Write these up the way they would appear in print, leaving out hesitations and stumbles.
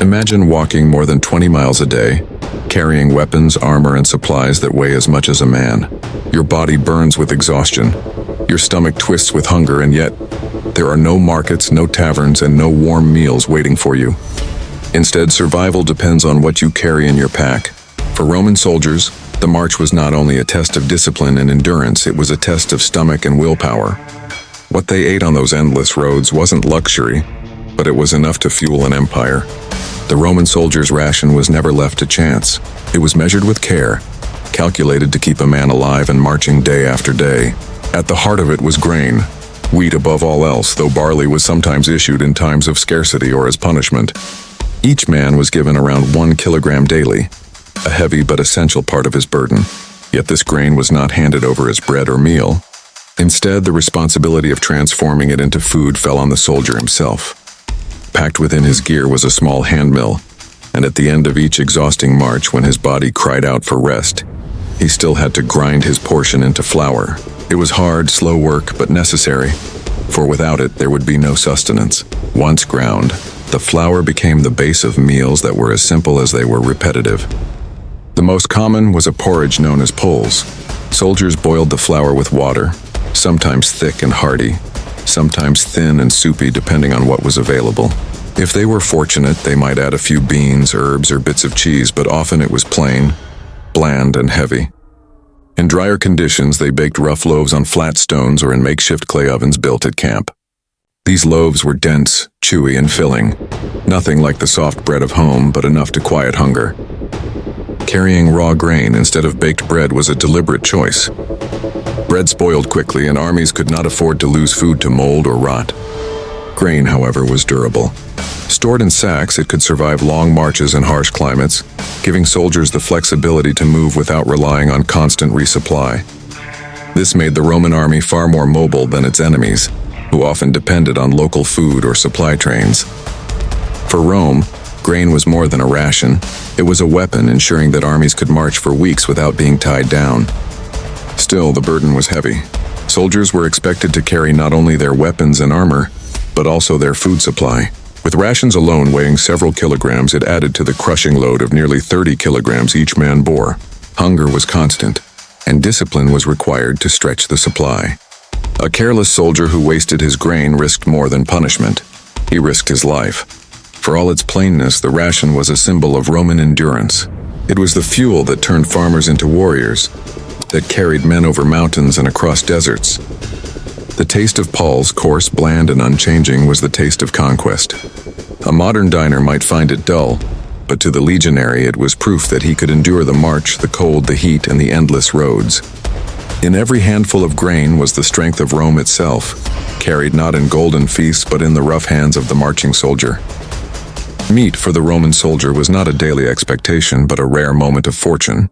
Imagine walking more than 20 miles a day, carrying weapons, armor, and supplies that weigh as much as a man. Your body burns with exhaustion. Your stomach twists with hunger, and yet there are no markets, no taverns, and no warm meals waiting for you. Instead, survival depends on what you carry in your pack. For Roman soldiers, the march was not only a test of discipline and endurance, it was a test of stomach and willpower. What they ate on those endless roads wasn't luxury, but it was enough to fuel an empire. The Roman soldier's ration was never left to chance. It was measured with care, calculated to keep a man alive and marching day after day. At the heart of it was grain, wheat above all else, though barley was sometimes issued in times of scarcity or as punishment. Each man was given around 1 kilogram daily, a heavy but essential part of his burden. Yet this grain was not handed over as bread or meal. Instead, the responsibility of transforming it into food fell on the soldier himself. Packed within his gear was a small hand mill, and at the end of each exhausting march, when his body cried out for rest, he still had to grind his portion into flour. It was hard, slow work, but necessary, for without it there would be no sustenance. Once ground, the flour became the base of meals that were as simple as they were repetitive. The most common was a porridge known as pulse. Soldiers boiled the flour with water, sometimes thick and hearty, sometimes thin and soupy depending on what was available. If they were fortunate, they might add a few beans, herbs, or bits of cheese, but often it was plain, bland, and heavy. In drier conditions, they baked rough loaves on flat stones or in makeshift clay ovens built at camp. These loaves were dense, chewy, and filling. Nothing like the soft bread of home, but enough to quiet hunger. Carrying raw grain instead of baked bread was a deliberate choice. Bread spoiled quickly, and armies could not afford to lose food to mold or rot. Grain, however, was durable. Stored in sacks, it could survive long marches in harsh climates, giving soldiers the flexibility to move without relying on constant resupply. This made the Roman army far more mobile than its enemies, who often depended on local food or supply trains. For Rome, grain was more than a ration. It was a weapon ensuring that armies could march for weeks without being tied down. Still, the burden was heavy. Soldiers were expected to carry not only their weapons and armor, but also their food supply. With rations alone weighing several kilograms, it added to the crushing load of nearly 30 kilograms each man bore. Hunger was constant, and discipline was required to stretch the supply. A careless soldier who wasted his grain risked more than punishment. He risked his life. For all its plainness, the ration was a symbol of Roman endurance. It was the fuel that turned farmers into warriors, that carried men over mountains and across deserts. The taste of pulse, coarse, bland, and unchanging, was the taste of conquest. A modern diner might find it dull, but to the legionary it was proof that he could endure the march, the cold, the heat, and the endless roads. In every handful of grain was the strength of Rome itself, carried not in golden feasts but in the rough hands of the marching soldier. Meat for the Roman soldier was not a daily expectation but a rare moment of fortune.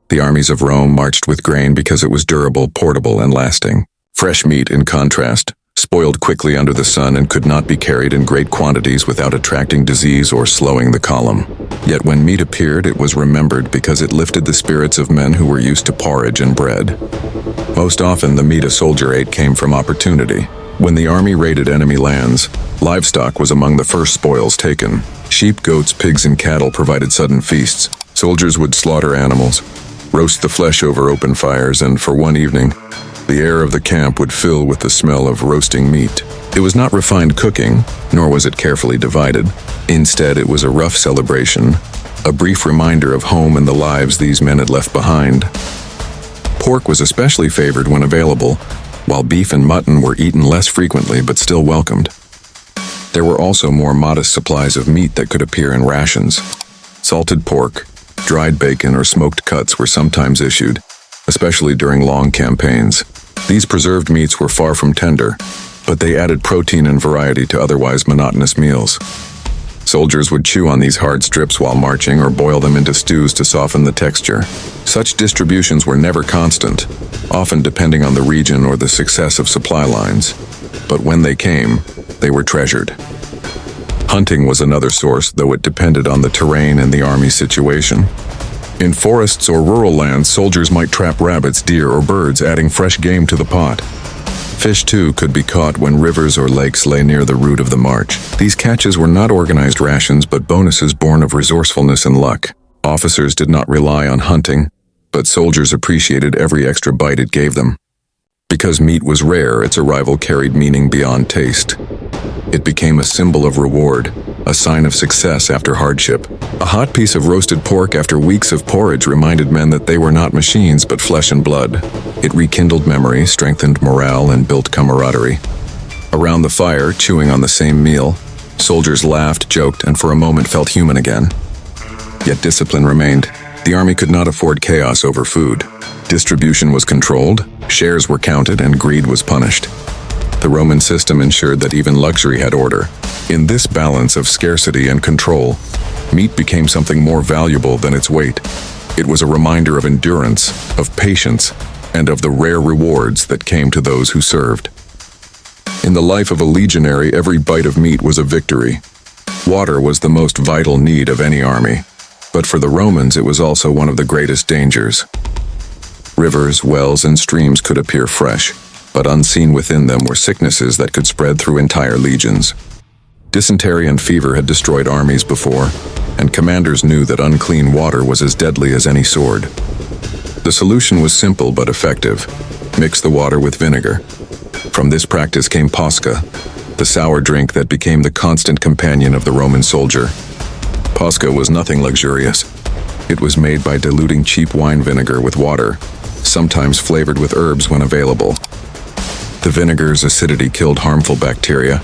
The armies of Rome marched with grain because it was durable, portable, and lasting. Fresh meat, in contrast, spoiled quickly under the sun and could not be carried in great quantities without attracting disease or slowing the column. Yet when meat appeared, it was remembered because it lifted the spirits of men who were used to porridge and bread. Most often, the meat a soldier ate came from opportunity. When the army raided enemy lands, livestock was among the first spoils taken. Sheep, goats, pigs, and cattle provided sudden feasts. Soldiers would slaughter animals, roast the flesh over open fires, and for one evening, the air of the camp would fill with the smell of roasting meat. It was not refined cooking, nor was it carefully divided. Instead, it was a rough celebration, a brief reminder of home and the lives these men had left behind. Pork was especially favored when available, while beef and mutton were eaten less frequently but still welcomed. There were also more modest supplies of meat that could appear in rations. Salted pork, dried bacon, or smoked cuts were sometimes issued, especially during long campaigns. These preserved meats were far from tender, but they added protein and variety to otherwise monotonous meals. Soldiers would chew on these hard strips while marching or boil them into stews to soften the texture. Such distributions were never constant, often depending on the region or the success of supply lines. But when they came, they were treasured. Hunting was another source, though it depended on the terrain and the army's situation. In forests or rural lands, soldiers might trap rabbits, deer, or birds, adding fresh game to the pot. Fish, too, could be caught when rivers or lakes lay near the route of the march. These catches were not organized rations but bonuses born of resourcefulness and luck. Officers did not rely on hunting, but soldiers appreciated every extra bite it gave them. Because meat was rare, its arrival carried meaning beyond taste. It became a symbol of reward, a sign of success after hardship. A hot piece of roasted pork after weeks of porridge reminded men that they were not machines but flesh and blood. It rekindled memory, strengthened morale, and built camaraderie. Around the fire, chewing on the same meal, soldiers laughed, joked, and for a moment felt human again. Yet discipline remained. The army could not afford chaos over food. Distribution was controlled, shares were counted, and greed was punished. The Roman system ensured that even luxury had order. In this balance of scarcity and control, meat became something more valuable than its weight. It was a reminder of endurance, of patience, and of the rare rewards that came to those who served. In the life of a legionary, every bite of meat was a victory. Water was the most vital need of any army, but for the Romans it was also one of the greatest dangers. Rivers, wells, and streams could appear fresh, but unseen within them were sicknesses that could spread through entire legions. Dysentery and fever had destroyed armies before, and commanders knew that unclean water was as deadly as any sword. The solution was simple but effective. Mix the water with vinegar. From this practice came posca, the sour drink that became the constant companion of the Roman soldier. Posca was nothing luxurious. It was made by diluting cheap wine vinegar with water, sometimes flavored with herbs when available. The vinegar's acidity killed harmful bacteria,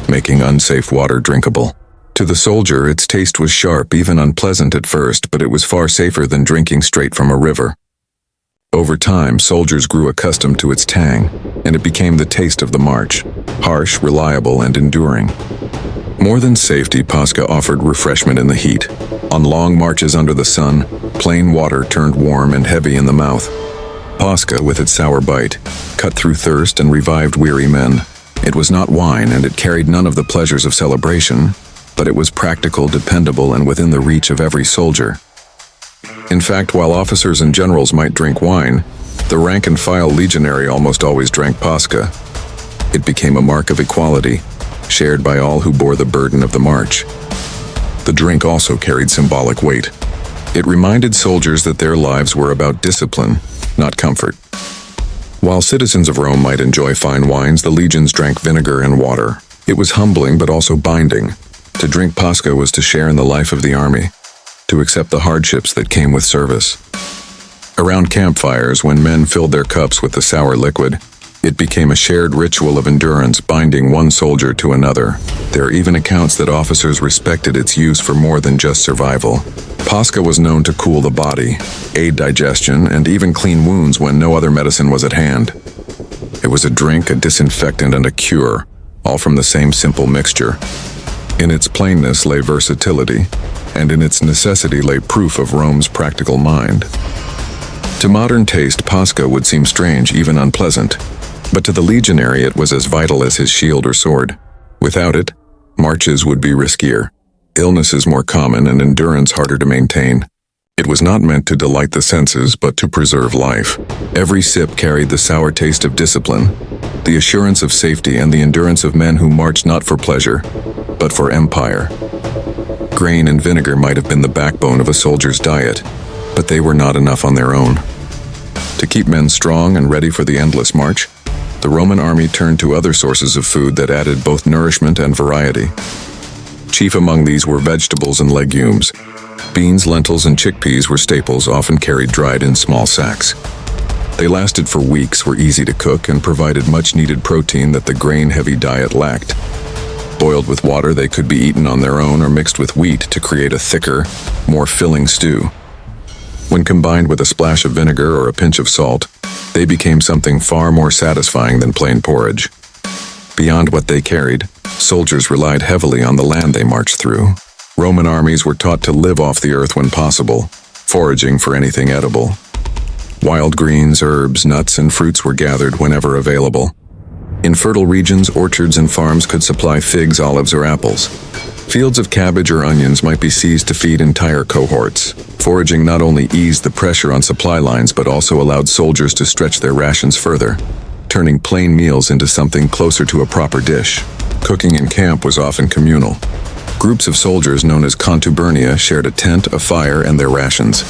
making unsafe water drinkable. To the soldier, its taste was sharp, even unpleasant at first, but it was far safer than drinking straight from a river. Over time, soldiers grew accustomed to its tang, and it became the taste of the march, harsh, reliable, and enduring. More than safety, posca offered refreshment in the heat. On long marches under the sun, plain water turned warm and heavy in the mouth. Posca, with its sour bite, cut through thirst and revived weary men. It was not wine, and it carried none of the pleasures of celebration, but it was practical, dependable, and within the reach of every soldier. In fact, while officers and generals might drink wine, the rank-and-file legionary almost always drank posca. It became a mark of equality, shared by all who bore the burden of the march. The drink also carried symbolic weight. It reminded soldiers that their lives were about discipline, not comfort. While citizens of Rome might enjoy fine wines, the legions drank vinegar and water. It was humbling but also binding. To drink posca was to share in the life of the army, to accept the hardships that came with service. Around campfires, when men filled their cups with the sour liquid, it became a shared ritual of endurance, binding one soldier to another. There are even accounts that officers respected its use for more than just survival. Posca was known to cool the body, aid digestion, and even clean wounds when no other medicine was at hand. It was a drink, a disinfectant, and a cure, all from the same simple mixture. In its plainness lay versatility, and in its necessity lay proof of Rome's practical mind. To modern taste, posca would seem strange, even unpleasant, but to the legionary it was as vital as his shield or sword. Without it, marches would be riskier, illnesses more common, and endurance harder to maintain. It was not meant to delight the senses, but to preserve life. Every sip carried the sour taste of discipline, the assurance of safety, and the endurance of men who marched not for pleasure, but for empire. Grain and vinegar might have been the backbone of a soldier's diet, but they were not enough on their own. To keep men strong and ready for the endless march, the Roman army turned to other sources of food that added both nourishment and variety. Chief among these were vegetables and legumes. Beans, lentils, and chickpeas were staples, often carried dried in small sacks. They lasted for weeks, were easy to cook, and provided much-needed protein that the grain-heavy diet lacked. Boiled with water, they could be eaten on their own or mixed with wheat to create a thicker, more filling stew. When combined with a splash of vinegar or a pinch of salt, they became something far more satisfying than plain porridge. Beyond what they carried, soldiers relied heavily on the land they marched through. Roman armies were taught to live off the earth when possible, foraging for anything edible. Wild greens, herbs, nuts, and fruits were gathered whenever available. In fertile regions, orchards and farms could supply figs, olives, or apples. Fields of cabbage or onions might be seized to feed entire cohorts. Foraging not only eased the pressure on supply lines but also allowed soldiers to stretch their rations further. turning plain meals into something closer to a proper dish. Cooking in camp was often communal. Groups of soldiers known as contubernia shared a tent, a fire, and their rations.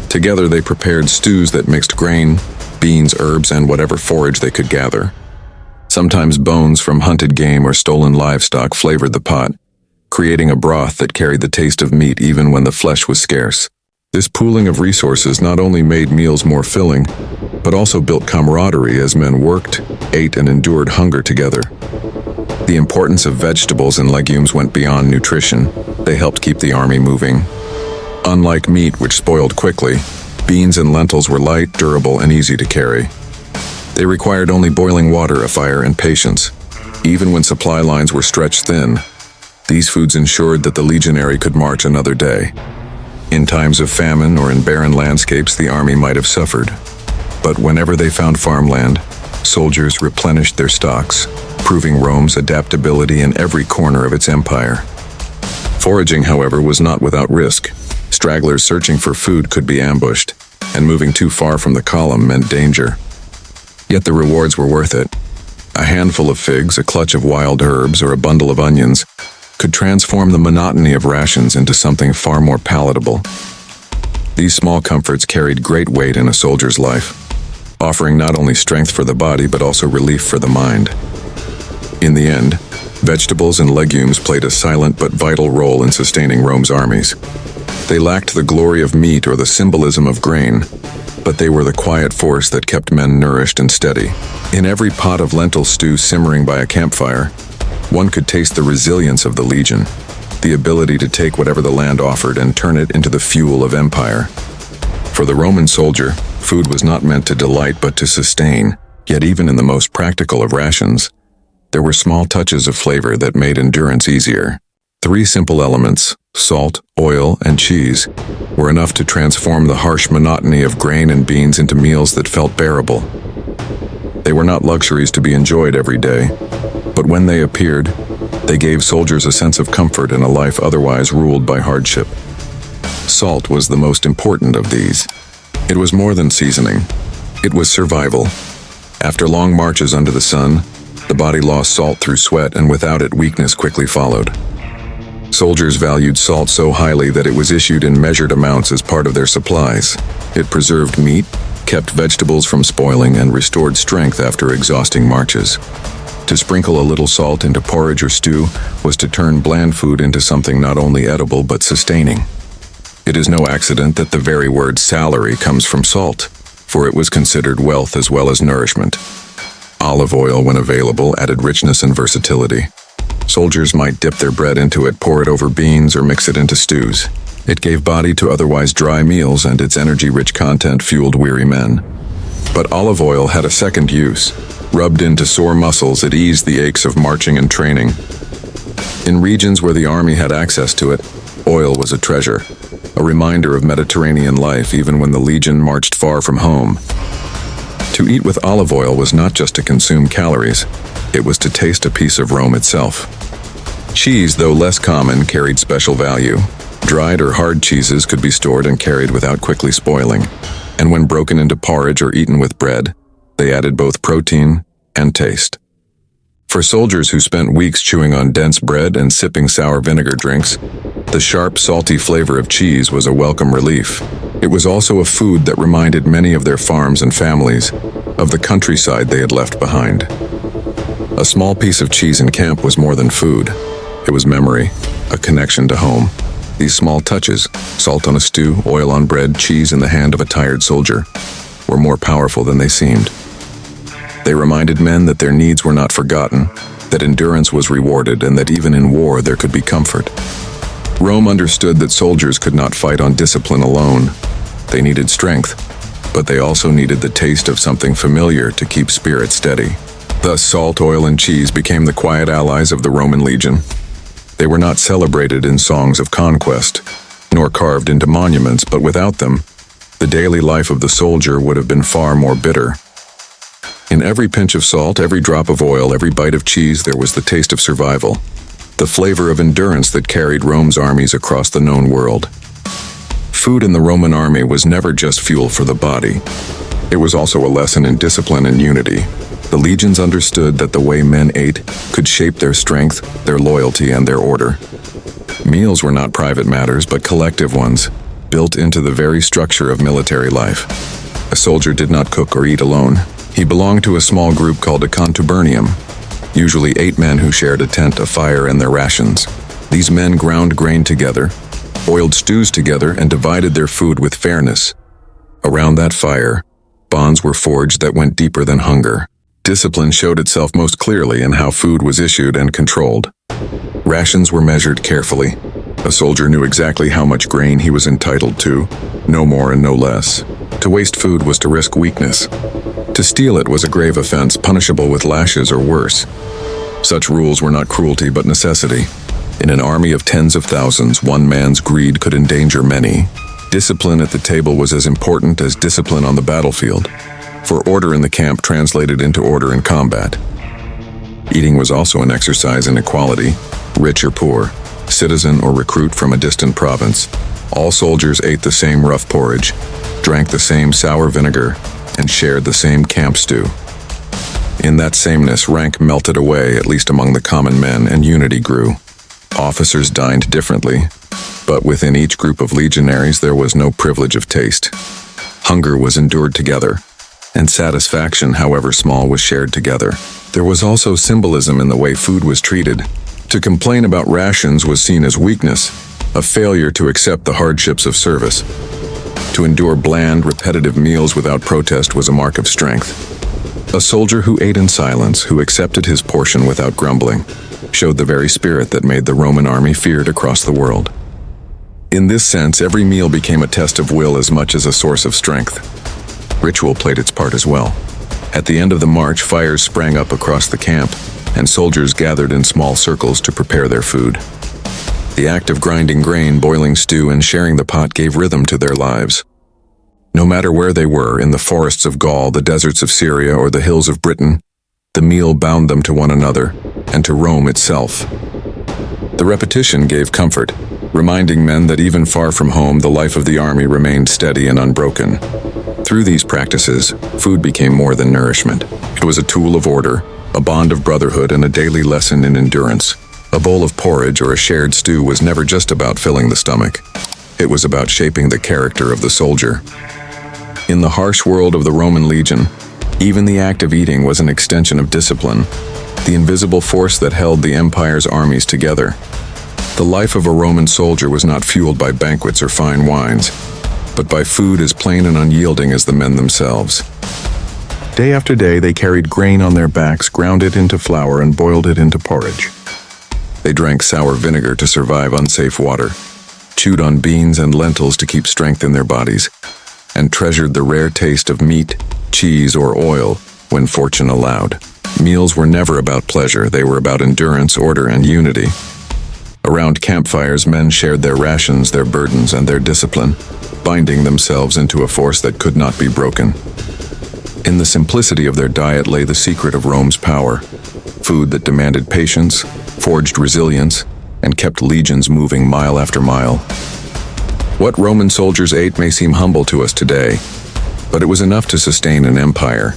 Together they prepared stews that mixed grain, beans, herbs, and whatever forage they could gather. Sometimes bones from hunted game or stolen livestock flavored the pot, creating a broth that carried the taste of meat even when the flesh was scarce. This pooling of resources not only made meals more filling, but also built camaraderie as men worked, ate, and endured hunger together. The importance of vegetables and legumes went beyond nutrition. They helped keep the army moving. Unlike meat, which spoiled quickly, beans and lentils were light, durable, and easy to carry. They required only boiling water, a fire, and patience. Even when supply lines were stretched thin, these foods ensured that the legionary could march another day. In times of famine or in barren landscapes, the army might have suffered. But whenever they found farmland, soldiers replenished their stocks, proving Rome's adaptability in every corner of its empire. Foraging, however, was not without risk. Stragglers searching for food could be ambushed, and moving too far from the column meant danger. Yet the rewards were worth it. A handful of figs, a clutch of wild herbs, or a bundle of onions could transform the monotony of rations into something far more palatable. These small comforts carried great weight in a soldier's life, offering not only strength for the body but also relief for the mind. In the end, vegetables and legumes played a silent but vital role in sustaining Rome's armies. They lacked the glory of meat or the symbolism of grain, but they were the quiet force that kept men nourished and steady. In every pot of lentil stew simmering by a campfire, one could taste the resilience of the legion, the ability to take whatever the land offered and turn it into the fuel of empire. For the Roman soldier, food was not meant to delight but to sustain, yet even in the most practical of rations, there were small touches of flavor that made endurance easier. 3 simple elements, salt, oil, and cheese, were enough to transform the harsh monotony of grain and beans into meals that felt bearable. They were not luxuries to be enjoyed every day, but when they appeared, they gave soldiers a sense of comfort in a life otherwise ruled by hardship. Salt was the most important of these. It was more than seasoning. It was survival. After long marches under the sun, the body lost salt through sweat, and without it, weakness quickly followed. Soldiers valued salt so highly that it was issued in measured amounts as part of their supplies. It preserved meat, kept vegetables from spoiling, and restored strength after exhausting marches. To sprinkle a little salt into porridge or stew was to turn bland food into something not only edible but sustaining. It is no accident that the very word salary comes from salt, for it was considered wealth as well as nourishment. Olive oil, when available, added richness and versatility. Soldiers might dip their bread into it, pour it over beans, or mix it into stews. It gave body to otherwise dry meals, and its energy-rich content fueled weary men. But olive oil had a second use. Rubbed into sore muscles, it eased the aches of marching and training. In regions where the army had access to it, oil was a treasure, a reminder of Mediterranean life even when the legion marched far from home. To eat with olive oil was not just to consume calories, it was to taste a piece of Rome itself. Cheese, though less common, carried special value. Dried or hard cheeses could be stored and carried without quickly spoiling, and when broken into porridge or eaten with bread, they added both protein and taste. For soldiers who spent weeks chewing on dense bread and sipping sour vinegar drinks, the sharp, salty flavor of cheese was a welcome relief. It was also a food that reminded many of their farms and families of the countryside they had left behind. A small piece of cheese in camp was more than food. It was memory, a connection to home. These small touches, salt on a stew, oil on bread, cheese in the hand of a tired soldier, were more powerful than they seemed. They reminded men that their needs were not forgotten, that endurance was rewarded, and that even in war there could be comfort. Rome understood that soldiers could not fight on discipline alone. They needed strength, but they also needed the taste of something familiar to keep spirit steady. Thus, salt, oil, and cheese became the quiet allies of the Roman legion. They were not celebrated in songs of conquest, nor carved into monuments, but without them, the daily life of the soldier would have been far more bitter. In every pinch of salt, every drop of oil, every bite of cheese, there was the taste of survival, the flavor of endurance that carried Rome's armies across the known world. Food in the Roman army was never just fuel for the body. It was also a lesson in discipline and unity. The legions understood that the way men ate could shape their strength, their loyalty, and their order. Meals were not private matters, but collective ones, built into the very structure of military life. A soldier did not cook or eat alone. He belonged to a small group called a contubernium, usually 8 men who shared a tent, a fire, and their rations. These men ground grain together, boiled stews together, and divided their food with fairness. Around that fire, bonds were forged that went deeper than hunger. Discipline showed itself most clearly in how food was issued and controlled. Rations were measured carefully. A soldier knew exactly how much grain he was entitled to, no more and no less. To waste food was to risk weakness. To steal it was a grave offense, punishable with lashes or worse. Such rules were not cruelty but necessity. In an army of tens of thousands, one man's greed could endanger many. Discipline at the table was as important as discipline on the battlefield, for order in the camp translated into order in combat. Eating was also an exercise in equality, rich or poor, citizen or recruit from a distant province. All soldiers ate the same rough porridge, drank the same sour vinegar, and shared the same camp stew. In that sameness, rank melted away, at least among the common men, and unity grew. Officers dined differently, but within each group of legionaries there was no privilege of taste. Hunger was endured together, and satisfaction, however small, was shared together. There was also symbolism in the way food was treated. To complain about rations was seen as weakness, a failure to accept the hardships of service. To endure bland, repetitive meals without protest was a mark of strength. A soldier who ate in silence, who accepted his portion without grumbling, showed the very spirit that made the Roman army feared across the world. In this sense, every meal became a test of will as much as a source of strength. Ritual played its part as well. At the end of the march, fires sprang up across the camp, and soldiers gathered in small circles to prepare their food. The act of grinding grain, boiling stew, and sharing the pot gave rhythm to their lives. No matter where they were, in the forests of Gaul, the deserts of Syria, or the hills of Britain, the meal bound them to one another, and to Rome itself. The repetition gave comfort, reminding men that even far from home, the life of the army remained steady and unbroken. Through these practices, food became more than nourishment. It was a tool of order, a bond of brotherhood, and a daily lesson in endurance. A bowl of porridge or a shared stew was never just about filling the stomach. It was about shaping the character of the soldier. In the harsh world of the Roman legion, even the act of eating was an extension of discipline, the invisible force that held the empire's armies together. The life of a Roman soldier was not fueled by banquets or fine wines, but by food as plain and unyielding as the men themselves. Day after day, they carried grain on their backs, ground it into flour, and boiled it into porridge. They drank sour vinegar to survive unsafe water, chewed on beans and lentils to keep strength in their bodies, and treasured the rare taste of meat, cheese, or oil when fortune allowed. Meals were never about pleasure, they were about endurance, order, and unity. Around campfires, men shared their rations, their burdens, and their discipline, binding themselves into a force that could not be broken. In the simplicity of their diet lay the secret of Rome's power, food that demanded patience, forged resilience, and kept legions moving mile after mile. What Roman soldiers ate may seem humble to us today, but it was enough to sustain an empire.